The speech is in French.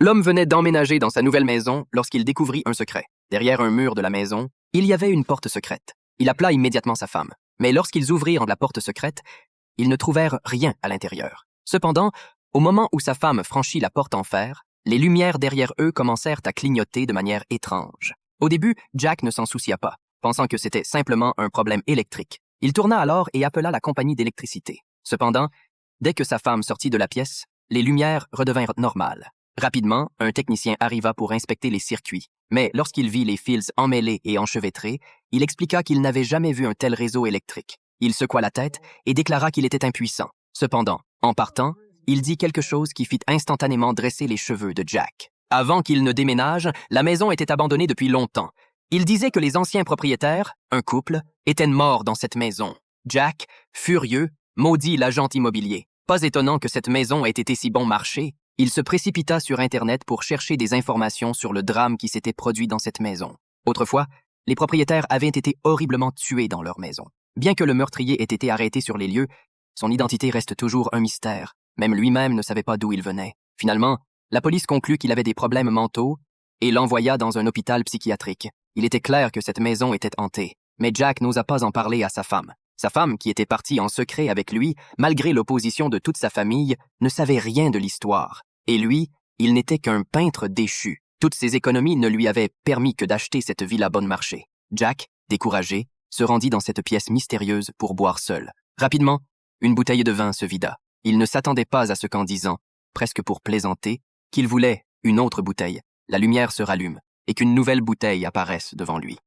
L'homme venait d'emménager dans sa nouvelle maison lorsqu'il découvrit un secret. Derrière un mur de la maison, il y avait une porte secrète. Il appela immédiatement sa femme. Mais lorsqu'ils ouvrirent la porte secrète, ils ne trouvèrent rien à l'intérieur. Cependant, au moment où sa femme franchit la porte en fer, les lumières derrière eux commencèrent à clignoter de manière étrange. Au début, Jack ne s'en soucia pas, pensant que c'était simplement un problème électrique. Il tourna alors et appela la compagnie d'électricité. Cependant, dès que sa femme sortit de la pièce, les lumières redevinrent normales. Rapidement, un technicien arriva pour inspecter les circuits, mais lorsqu'il vit les fils emmêlés et enchevêtrés, il expliqua qu'il n'avait jamais vu un tel réseau électrique. Il secoua la tête et déclara qu'il était impuissant. Cependant, en partant, il dit quelque chose qui fit instantanément dresser les cheveux de Jack. Avant qu'il ne déménage, la maison était abandonnée depuis longtemps. Il disait que les anciens propriétaires, un couple, étaient morts dans cette maison. Jack, furieux, maudit l'agent immobilier. Pas étonnant que cette maison ait été si bon marché. Il se précipita sur Internet pour chercher des informations sur le drame qui s'était produit dans cette maison. Autrefois, les propriétaires avaient été horriblement tués dans leur maison. Bien que le meurtrier ait été arrêté sur les lieux, son identité reste toujours un mystère. Même lui-même ne savait pas d'où il venait. Finalement, la police conclut qu'il avait des problèmes mentaux et l'envoya dans un hôpital psychiatrique. Il était clair que cette maison était hantée, mais Jack n'osa pas en parler à sa femme. Sa femme, qui était partie en secret avec lui, malgré l'opposition de toute sa famille, ne savait rien de l'histoire. Et lui, il n'était qu'un peintre déchu. Toutes ses économies ne lui avaient permis que d'acheter cette villa bon marché. Jack, découragé, se rendit dans cette pièce mystérieuse pour boire seul. Rapidement, une bouteille de vin se vida. Il ne s'attendait pas à ce qu'en disant, presque pour plaisanter, qu'il voulait une autre bouteille. La lumière se rallume et qu'une nouvelle bouteille apparaisse devant lui.